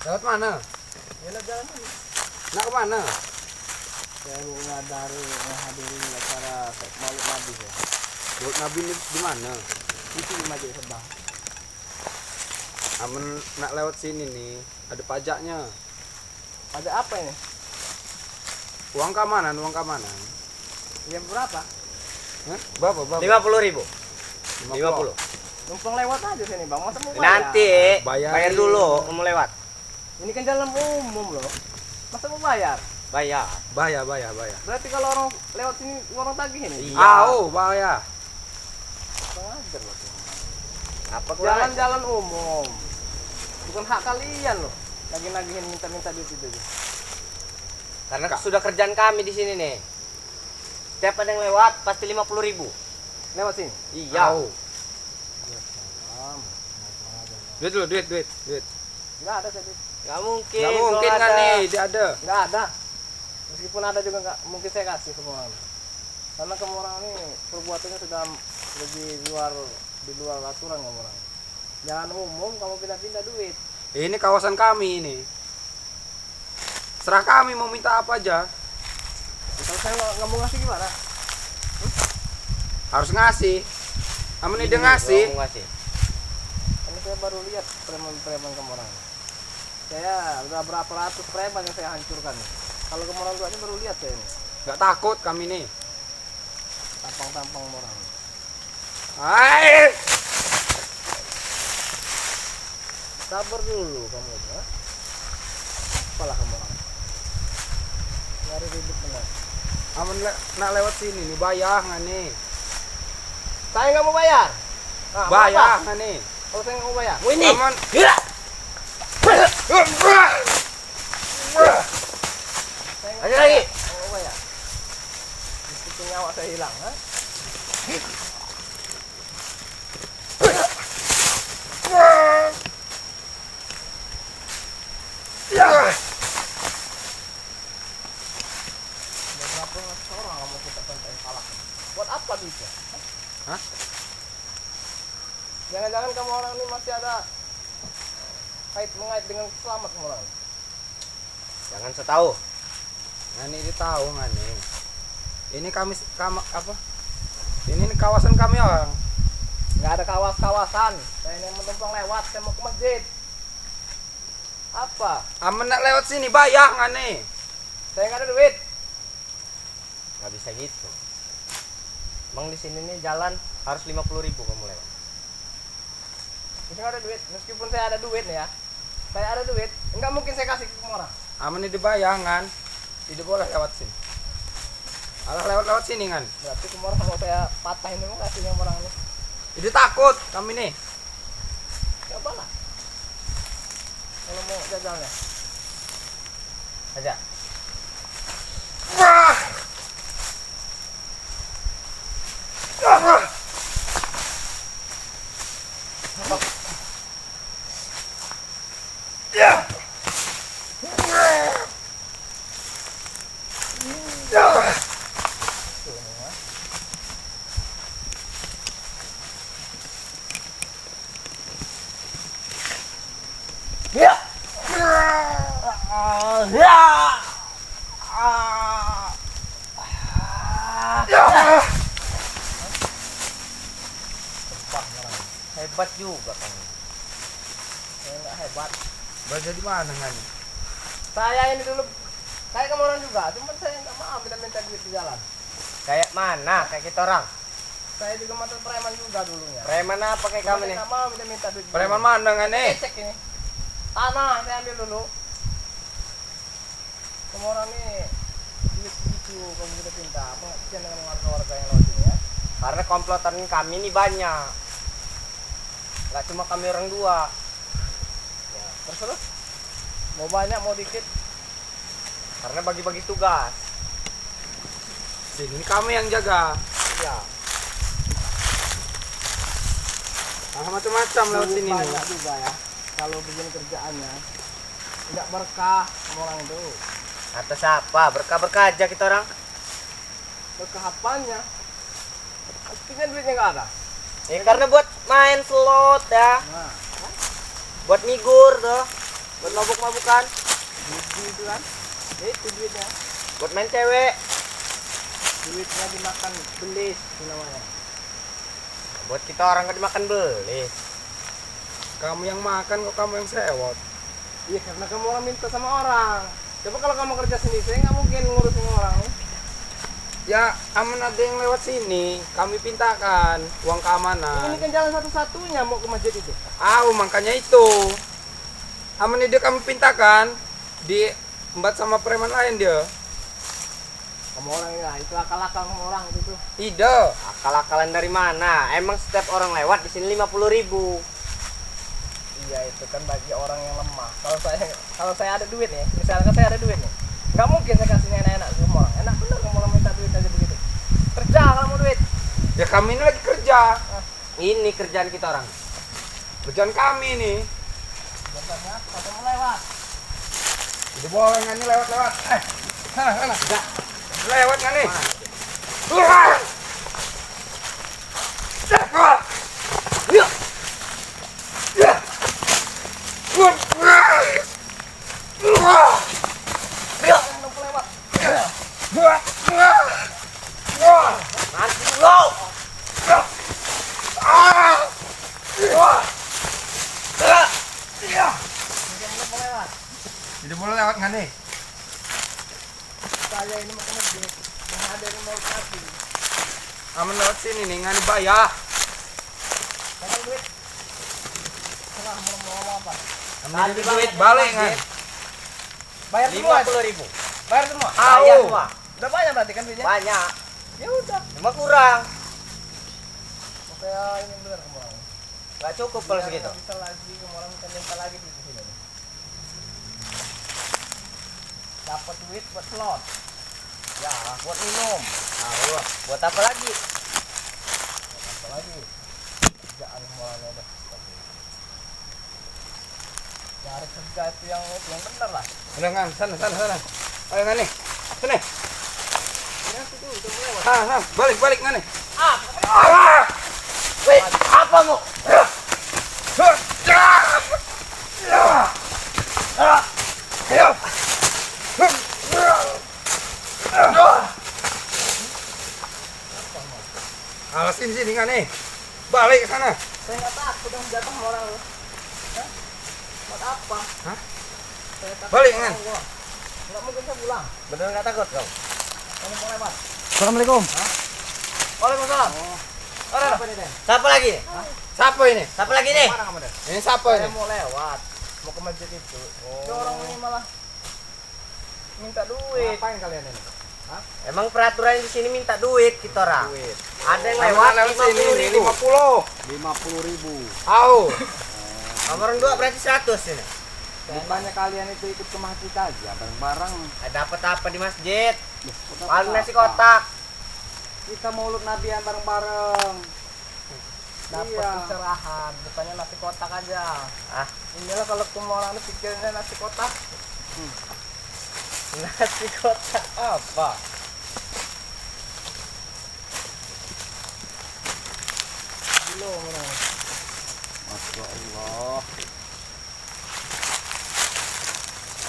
Lewat mana? Ya lewat jalan ini. Nak ke mana? Saya menghadiri acara Maulid Nabi ya. Maulid Nabi ini di mana? Itu di Masjid Sabang. Aman nak lewat sini nih, ada pajaknya. Pajak apa ini? Uang keamanan, uang keamanan. Yang berapa? Hah? Berapa? 50.000. 50. Numpang lewat aja sini bang, masa mau bayar? Nanti Bayar. bayar dulu mau lewat. Ini kan jalan umum loh, masa mau bayar? Bayar. Bayar. Berarti kalau orang lewat sini orang tagih ini? Iya. Bayar. Bang ajar loh. Apa kurang? Jalan-jalan umum, bukan hak kalian loh. Lagi-lagiin minta-minta duit itu. Karena sudah kerjaan kami di sini nih. Setiap ada yang lewat pasti 50.000. Lewat sini? Iya. Au. Duit dulu, duit. Nggak ada tadi. Nggak mungkin. Nggak mungkin kalau kan ada. nih, dia ada. Nggak ada. Meskipun ada juga nggak mungkin saya kasih ke orang. Karena kamu orang ini perbuatannya sudah lebih di luar aturan kamu orang. Jalan umum kamu pindah-pindah duit. Ini kawasan kami ini. Serah kami mau minta apa aja. Kalau saya nggak mau ngasih gimana? Harus ngasih. Aman dia Ini ngasih. mau ngasih. Karena saya baru lihat preman-preman kamu orang. Saya udah berapa ratus preman yang saya hancurkan. Kalau kamu orang tuanya baru lihat saya ini. Nggak takut kami nih. Tampang-tampang orang. Hai. Sabar dulu kamu itu. Ha? Apalah kamu orang. Nyari ribut benar. Aman nak lewat sini nih, bayar nggak nih? Saya nggak mau bayar. Nah, mau Bayar apa? nggak nih? Kalau saya nggak mau bayar. Mau ini. Aman. Gila. Saya nggak Ada lagi. mau bayar. Meskipun nyawa saya hilang. Ha? Berapa orang kamu kita santai kalah? Buat apa duitnya? Hah? Jangan-jangan kamu orang ini masih ada mengait dengan selamat kamu orang. Jangan setahu. Nah ini tahu nggak nih? Ini apa? Ini kawasan kami orang. Nggak ada kawasan. Saya ini menumpang lewat, saya mau ke masjid. Apa? Aman nak lewat sini, bayar nggak nih? Saya nggak ada duit. Nggak bisa gitu. Emang di sini nih jalan harus 50.000 kamu lewat. Saya nggak ada duit. Meskipun saya ada duit nih ya. Saya ada duit. Nggak mungkin saya kasih ke orang. Aman ini dibayar kan? Tidak boleh lewat sini. Alah lewat sini kan? Berarti kemarin mau saya patahin mau kasih yang orang ini. Jadi takut kami nih. Coba lah. Kalau mau jajalnya. Aja. Wah! Hebat juga kamu. Saya nggak hebat. Baca di mana kan? Saya ini dulu. Saya kemarin juga. Cuman saya nggak mau minta duit di jalan. Kayak mana? Kayak kita orang. Saya juga mantan preman juga dulunya. Preman apa kayak kamu Saya nih? nggak mau minta duit. di Preman jalan. mana kan nih? Cek ini. Tanah saya ambil dulu. Kemarin nih duit itu kamu udah pinta. Pengertian dengan warga-warga yang lewat sini ya. Karena komplotan kami ini banyak. Nggak cuma kami orang dua. Ya, terus mau banyak mau dikit. Karena bagi-bagi tugas. Sini kami yang jaga. Iya. Macam-macam lewat sini nih. Banyak juga ya. Kalau begini kerjaannya nggak berkah sama orang itu. Atas apa? Berkah-berkah aja kita orang. Berkah apanya? Pastinya duitnya nggak ada. Ya karena buat main slot ya. Nah, Buat migur tuh. Buat mabuk-mabukan. Duit itu kan. Itu duitnya. Buat main cewek. Duitnya dimakan belis itu namanya. Buat kita orang gak dimakan belis. Kamu yang makan kok kamu yang sewot. Iya karena kamu orang minta sama orang. Coba kalau kamu kerja sendiri, saya nggak mungkin ngurusin orang. Ya aman ada yang lewat sini, kami pintakan uang Ini keamanan. kan jalan satu-satunya mau ke masjid itu. Makanya itu. Aman dia kami pintakan di embat sama preman lain dia. Kamu orang ya, itu akal-akal kamu orang itu. Tidak. Akal-akalan dari mana? Emang setiap orang lewat di sini 50.000. Iya itu kan bagi orang yang lemah. Kalau saya ada duit nih, misalkan saya ada duit nih, nggak mungkin saya kasihnya enak-enak ke orang. Enak bener kamu orang minta duit aja begitu. Kerja kalau mau duit. Ya kami ini lagi kerja. Ini kerjaan kita orang. Kerjaan kami nih. Contohnya, kalau mau lewat. Jadi boleh nggak nih lewat-lewat? Sana. Enggak. Lewat nggak nih? Wah! Wah! Ya! Ya! Wah! Wah! Yang mau lewat. Wah! Wah! Wah! Nanti lo. Ah! Wah! Ya! Yang mau lewat. Jadi boleh lewat nggak nih? Saya ini mau ke masjid. Yang ada yang mau kasih. Aman lewat sini nih nggak dibayar. Pegang duit. Serah mau ngomong apa. Ambil duit balik kan? Bayar semua. 50.000. Bayar semua. Bayar semua. Udah banyak berarti kan duitnya? Banyak. Ya udah. Cuma kurang. Saya ini bener kamu orang. Gak cukup kalau Biar segitu. nggak bisa lagi, kamu orang minta lagi di sini. Dapat duit buat slot. Ya, buat minum. Nah, buat apa lagi? Apa lagi? Kerjaan mulanya dah. Cari kerja itu yang benar lah. Udah kan, sana. Ayo nggak nih? Sini. Ini itu udah lewat. Sana, balik nggak nih? Ah, Ah! Weh, apa mu? Alasin sini nggak nih? Balik ke sana. saya nggak takut yang jatuh sama orang lu. Hah? Buat apa? Hah? Saya takut Balik, sama kan? Allah. Nggak mungkin saya pulang. Bener gak takut kau? Kamu mau lewat. Assalamualaikum. Waalaikumsalam. Apa nih, Den? Siapa lagi? Siapa ini? Siapa lagi nih? Mana kamu, Den? Ini siapa Saya ini? mau lewat. Mau ke masjid itu. Ini orang ini malah minta duit. Ngapain kalian ini? Emang peraturan di sini minta duit kita orang. Duit. Ada yang Lewat lewat sini nih 50.000. 50. 50.000. Tahu. Nomor 2 berarti 100 ini. Bukannya kalian itu ikut ke masjid aja bareng-bareng. Dapat apa di masjid? Dapat Paling nasi apa? kotak. Kita maulud nabian bareng-bareng. Dapat Iya. pencerahan, bukannya nasi kotak aja. Ah, Inilah kalau semua orang ini pikirnya nasi kotak. nasi kotak apa? Dulu orang. Masya Allah.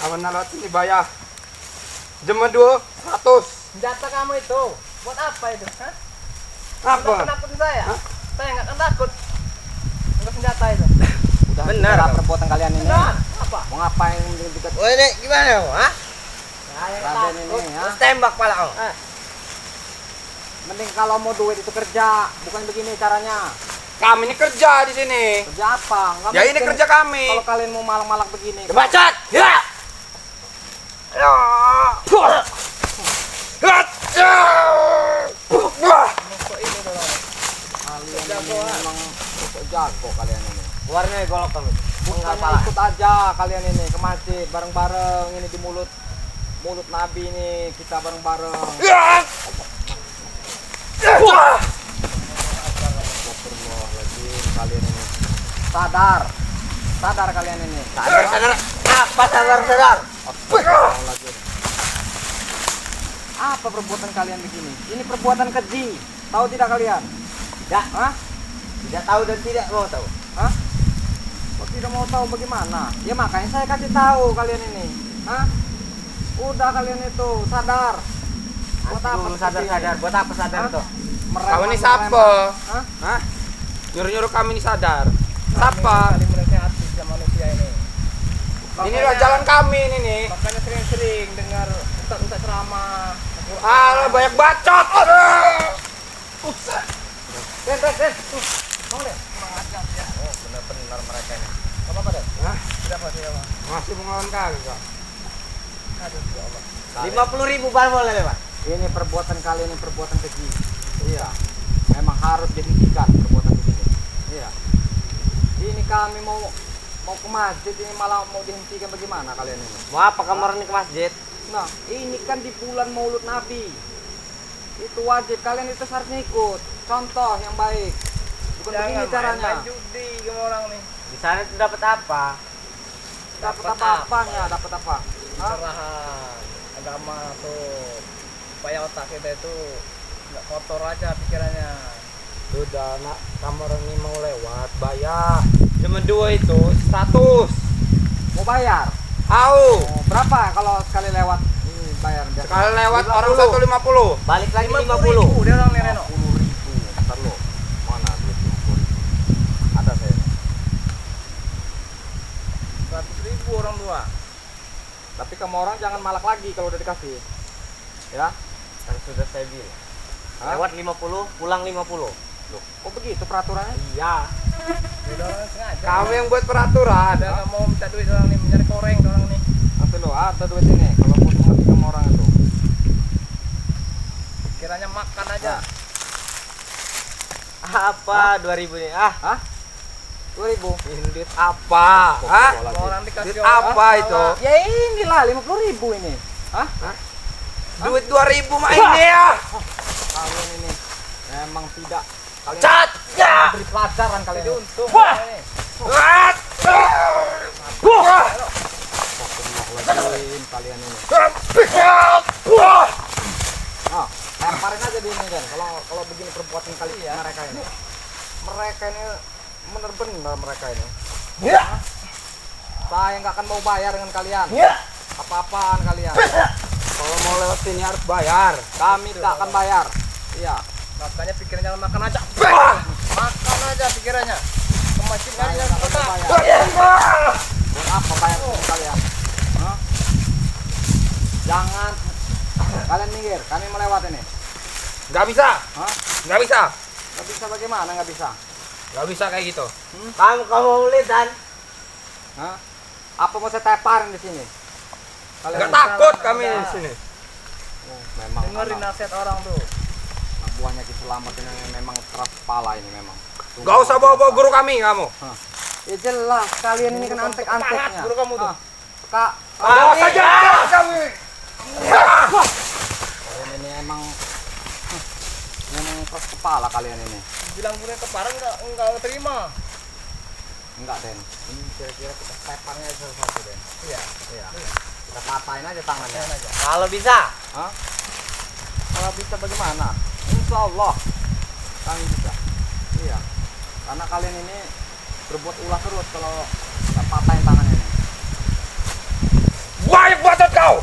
Aman lewat sini bayar. Jema 200. Senjata kamu itu, buat apa itu? Hah? Apa? Udah penakutin saya? Hah? Saya nggak akan takut. Untuk senjata itu. Udah Benar. udah perbuatan kalian ini. Benar. Apa? Mau ngapain dekat Woi, Dek, gimana kamu? Hah? Saya nggak Raden takut. ini ya? Terus tembak pala kamu. Mending kalau mau duit itu kerja, bukan begini caranya. Kami ini kerja di sini. Kerja apa? Nggak Ya ini mungkin kerja kami. Kalau kalian mau malak-malak begini. Bacot. Ya. Ya. Masuk ini dong. Kalian ini memang jago kalian ini. Keluarnya golok kamu. Penggal Bukannya pala. ikut aja kalian ini ke masjid bareng-bareng ini di mulut Nabi ini kita bareng-bareng. Astagfirullahaladzim kalian ini. Sadar kalian ini. Sadar. Apa sadar? Astagfirullahaladzim. Apa perbuatan kalian begini? Ini perbuatan keji. Tahu tidak kalian? Ya, Hah? tidak tahu dan tidak mau tahu. Hah? Kok tidak mau tahu bagaimana? Ya makanya saya kasih tahu kalian ini. Hah? Udah kalian itu sadar. Buat apa Aduh, seperti sadar. ini? Buat apa sadar Hah? tuh? Kamu ini Meremang-meremang. siapa? Hah? Hah? Nyuruh-nyuruh kami ini sadar. Siapa? Kali menasehati sama manusia ini. Ini loh jalan kami ini nih. Makanya sering-sering dengar ustaz-ustaz ceramah. Ah, banyak bacot. Den. Mau deh. Oh, benar-benar mereka ini. Apa apa deh? Hah? Siapa siapa? Masih mengawan kali, Kak. Aduh, ya Allah. 50.000 baru boleh lewat. Ini perbuatan kalian ini perbuatan keji. Iya. Memang harus dihentikan perbuatan keji ini. Iya. Ini kami mau ke masjid ini malah mau dihentikan bagaimana kalian ini? Mau apa kamu ini ke masjid? Nah, ini kan di bulan Maulud Nabi. Itu wajib kalian itu harusnya ikut. Contoh yang baik. Bukan begini caranya. main judi sama orang nih. Di sana itu dapat apa? Dapat apa-apanya, dapat apa? Hah? Pencerahan agama tuh supaya otak kita itu nggak kotor aja pikirannya. Sudah, nak, kamu orang ini mau lewat, bayar. Cuma 2 itu 100. Mau bayar? Au. Oh, berapa kalau sekali lewat ini bayar? Sekali lewat 50. orang 150. Balik lagi 50. 50.000 dia orang nih Reno. 50.000. Ntar lo. Mana duit 50.000? Ada saya. 100.000 orang tua. Tapi kamu orang jangan malak lagi kalau udah dikasih. Ya? Kan sudah saya bilang. Hah? Lewat 50, pulang 50. Loh, kok begitu peraturannya? Iya. Dia orang sengaja. Kamu yang buat peraturan. Ada nggak mau minta duit orang nih, mencari koreng orang nih. Nanti lo ada duit ini. Kalau mau mati sama orang itu. Kiranya makan aja. Apa 2000 ini? Ah, Hah? 2.000. Ini duit apa? Hah? Kalau orang dikasih Duit orang, apa itu? Ya inilah 50.000 ini. Hah? Duit 2000 mah ini ya. Kalian ini memang tidak kalian Cat. Ya. beri pelajaran kalian. Jadi ini. untung. Wah. nih. Wah. Wah. Astagfirullahaladzim, kalian ini. Wah. Ah, lemparin aja di ini kan. Kalau begini perbuatan kali mereka ini. Mereka ini benar-benar mereka ini. Ya. Saya nggak akan mau bayar dengan kalian. Ya. Apa-apaan kalian. Kalau mau lewat sini harus bayar. Kami tak akan bayar. Iya. Makanya pikirannya jangan makan aja. Wah. Makan aja pikirannya. Ke masjid Saya aja nggak akan kota. mau bayar. Wah. Buat apa bayar sama kalian? Hah? Jangan. Kalian minggir. Kami melewat ini. Nggak bisa. Hah? Nggak bisa. Nggak bisa bagaimana? Nggak bisa. Nggak bisa kayak gitu. kamu lihat dan Hah? Apa mau saya teparin di sini? Kalian Nggak ini- takut salah, kami nggak di ada. sini. Oh, memang Dengerin anak nasihat orang tuh. buahnya Ki Selamat ini memang keras kepala ini memang. Nggak usah bawa-bawa guru kami kamu. Ya jelas kalian ini kan antek-anteknya. Semangat guru kamu tuh. Ah, Kak, Bawa saja kami. kalian ini emang memang keras kepala kalian ini. Bilang gurunya keparang enggak terima. Enggak, Den. Ini kira-kira kita teparnya sesuatu, Den. Iya. Kita patahin aja tangannya. Jangan aja. kalau bisa. Hah? Kalau bisa bagaimana? Insya Allah kami bisa. Iya. Karena kalian ini berbuat ulah terus kalau kita patahin tangannya ini. Banyak bacot kau.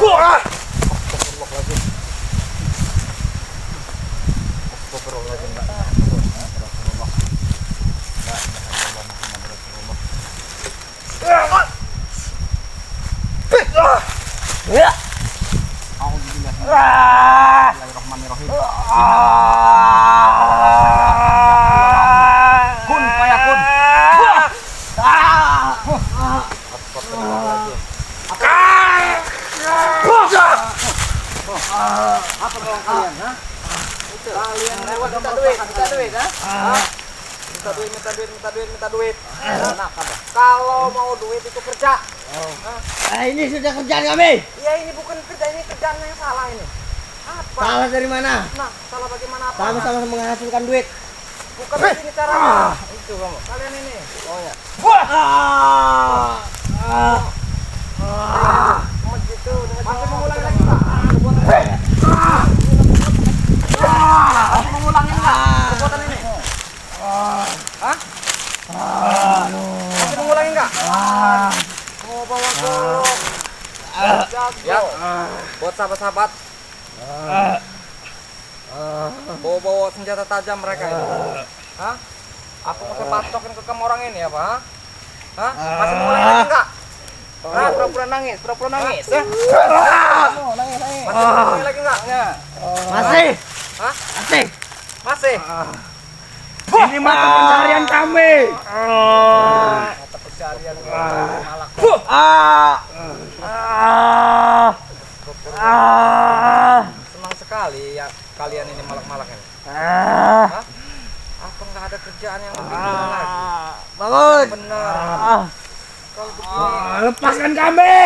Wah. Astagfirullahaladzim. Astagfirullahaladzim. Enggak. Rasulullah. La ilaha illallah Muhammad Rasulullah. Ya. A'udzubillah. Bismillahirrahmanirrahim. Kun fayakun. Astagfirullahaladzim. Apa kalau kalian, ha? Kalian lewat Minta duit, minta duit, ha? minta duit. Kenapa dah? Kalau mau duit itu kerja. Ini sudah kerjaan kami. Ya ini bukan kerja, ini kerjaan yang salah ini. Apa? Salah dari mana? Nah, salah bagaimana apa? Sama-sama menghasilkan duit. Bukan begini caranya. Itu kamu. Kalian ini. Oh ya. Masih mengulangi lagi Pak. Masih mengulangi enggak perbuatan ini? Hah? Mau bawa golok. Ya, Jago. buat sahabat-sahabat. Bawa-bawa senjata tajam mereka itu. Hah? Aku pakai patokin ke kamu orang ini apa? Hah? Masih mau mulai lagi enggak? Hah, pura-pura nangis, pura-pura nangis. Hah? Oh, nangis, nangis. Masih mau mulai lagi enggak? Masih. Hah? Masih. Masih? Ini mata pencarian kami. Mata pencarian malak. Senang sekali ya kalian ini malak-malak ini. Hah? Apa nggak ada kerjaan yang lebih benar lagi? Bangun. Benar. Kalau begini, Lepaskan kami.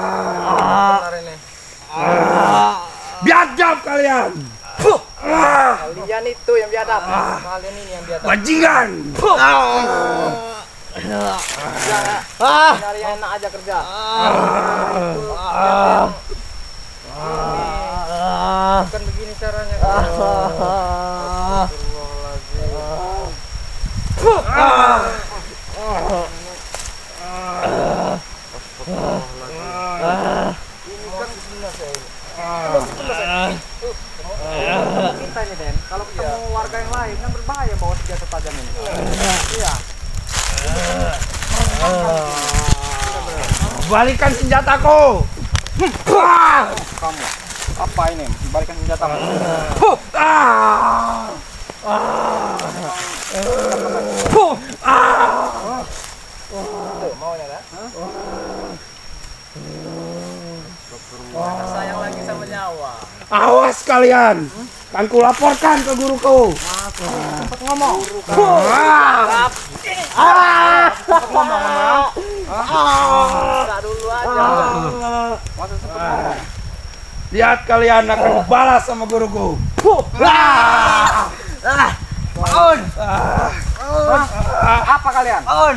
benar ini. Biadab kalian. Kalian itu yang biadab. Kalian ini yang biadab. Bajingan. Nyari yang enak aja kerja. Bukan begini caranya. Astagfirullahaladzim. Ini kan benar saya ini. Kita ini Den, kalau ketemu warga yang lain kan berbahaya bawa senjata tajam ini. Iya. Balikan senjataku. Kamu apa ini? Balikan senjatamu. Tuh, maunya kan? Sayang lagi sama nyawa. Awas kalian. Kan kulaporkan ke guruku. Cepat ngomong. Enggak dulu aja. Masa cepat ngomong. Lihat kalian akan balas sama guruku. Bangun. Apa kalian? Bangun.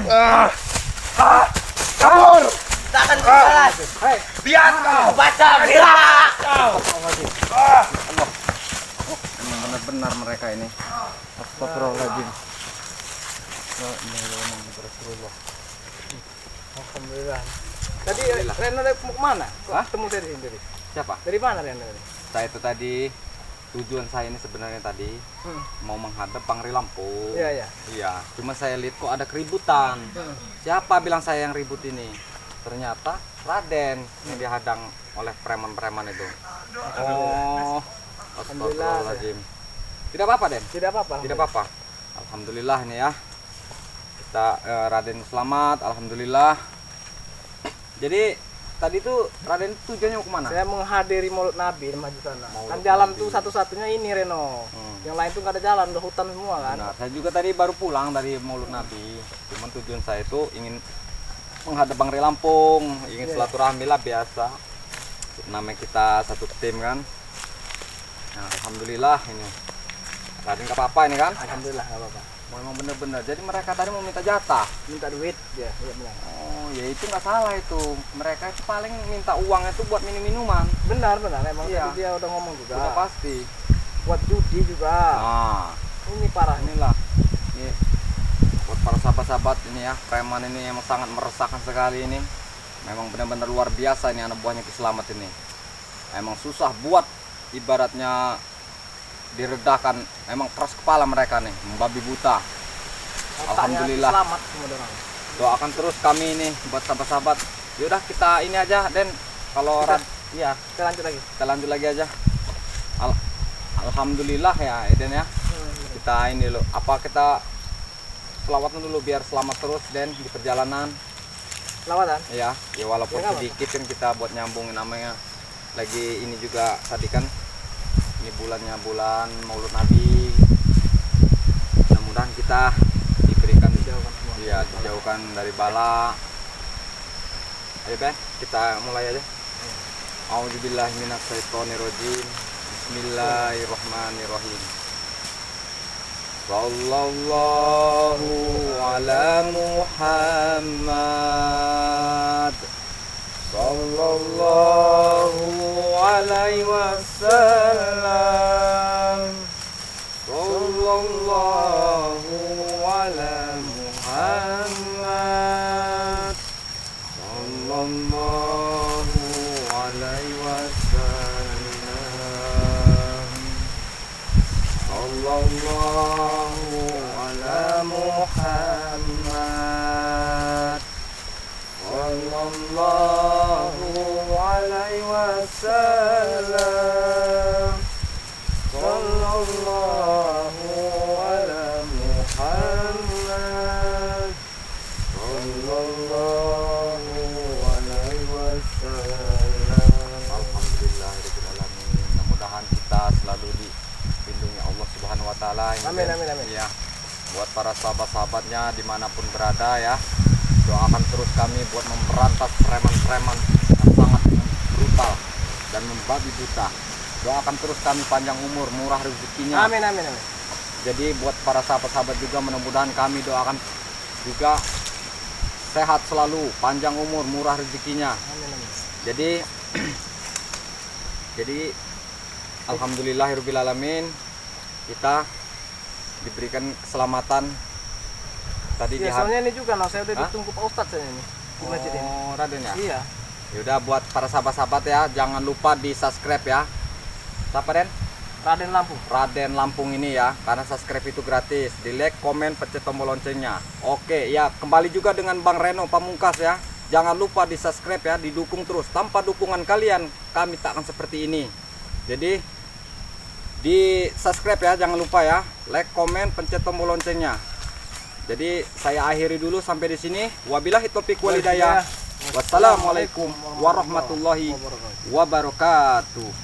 Kabur. Tak akan balas. Hei, Lihat kau. Baca gerak. Emang benar-benar mereka ini. Astagfirullahaladzim. alhamdulillah. Tadi Reno mau kemana? Kok ketemu saya di sini tadi? Siapa? Dari mana Reno? Saya itu tadi tujuan saya ini sebenarnya tadi mau menghadap Bang Rilampu. Iya, iya. Iya, cuma saya lihat kok ada keributan. Siapa bilang saya yang ribut ini? Ternyata Raden yang dihadang oleh preman-preman itu. Oh, astagfirullahaladzim. Tidak apa-apa, Den? Tidak apa-apa. Tidak apa-apa. Alhamdulillah ini ya. Kita Raden selamat, alhamdulillah. Jadi tadi tuh Raden tujuannya mau kemana? Saya menghadiri Maulid Nabi di Masjid sana. Maulid Kan jalan Nabi. tuh satu-satunya ini Reno. Yang lain tuh nggak ada jalan, udah hutan semua kan. Benar, saya juga tadi baru pulang dari Maulid Nabi. Cuman tujuan saya itu ingin menghadap Bang Lampung, ingin silaturahmi lah biasa. Namanya kita satu tim kan. Nah, alhamdulillah ini. Raden nggak apa-apa ini kan? Alhamdulillah nggak apa-apa. Memang bener-bener. Jadi mereka tadi mau minta jatah. Minta duit ya, iya benar. Oh, ya itu nggak salah itu. Mereka itu paling minta uang itu buat minum-minuman. Benar emang Iya. tadi dia udah ngomong juga. Udah pasti. Buat judi juga. Nah, Ini parah nih. inilah. Ini buat para sahabat-sahabat ini ya, preman ini emang sangat meresahkan sekali ini. Memang benar-benar luar biasa ini anak buahnya Kiselamat ini. Emang susah buat ibaratnya diredahkan, emang keras kepala mereka nih, membabi buta. Alhamdulillah. Selamat semua orang. Doakan terus kami ini buat sahabat-sahabat. Yaudah kita ini aja, Den. Kalau iya, Kita lanjut lagi. kita lanjut lagi aja. Alhamdulillah ya, Eden ya. Kita ini dulu. Apa kita selawatan dulu biar selamat terus, Den, di perjalanan. Selawatan. Ya, ya walaupun Ya, nggak sedikit kan kita buat nyambung namanya. Lagi ini juga tadi kan ini bulannya bulan Maulid Nabi. Mudah-mudahan kita diberikan ya dijauhkan dari bala. Ayo Ben, kita mulai aja. A'udzubillahi minasyaitonirrajim. Bismillahirrahmanirrahim. Sallallahu ala Muhammad. Sallallahu alaihi wasallam. Sallallahu ala Muhammad sallallahu alaihi wasallam. Sallallahu ala Muhammad sallallahu alaihi wasallam. Sallallahu ala Muhammad sallallahu alaihi wasallam. Alhamdulillahirabbil alamin. Mudah-mudahan kita selalu dilindungi Allah Subhanahu wa taala. Amin, amin, amin. Ya. Buat para sahabat-sahabatnya dimanapun berada ya, doakan terus kami buat memberantas preman-preman yang sangat brutal dan membabi buta. Doakan terus kami panjang umur, murah rezekinya. Amin, amin, amin. Jadi buat para sahabat-sahabat juga mudah-mudahan kami doakan juga sehat selalu, panjang umur, murah rezekinya. Amin, amin. Jadi alhamdulillahirabbil alamin, kita diberikan keselamatan tadi Iya, soalnya ini juga nah, saya udah Hah? ditunggu Pak Ustadz saya ini di masjid ini. Oh, Raden ya? Iya. Yaudah buat para sahabat-sahabat ya, jangan lupa di subscribe ya. Siapa Den? Raden Lampung. Raden Lampung ini ya, karena subscribe itu gratis. Di like, komen, pencet tombol loncengnya. Oke ya, kembali juga dengan Bang Reno Pamungkas ya. Jangan lupa di subscribe ya, didukung terus. Tanpa dukungan kalian, kami tak akan seperti ini. Jadi di subscribe ya, jangan lupa ya. Like, komen, pencet tombol loncengnya. Jadi saya akhiri dulu sampai di sini. Wabillahi taufiq wal hidayah. Wassalamualaikum warahmatullahi wabarakatuh.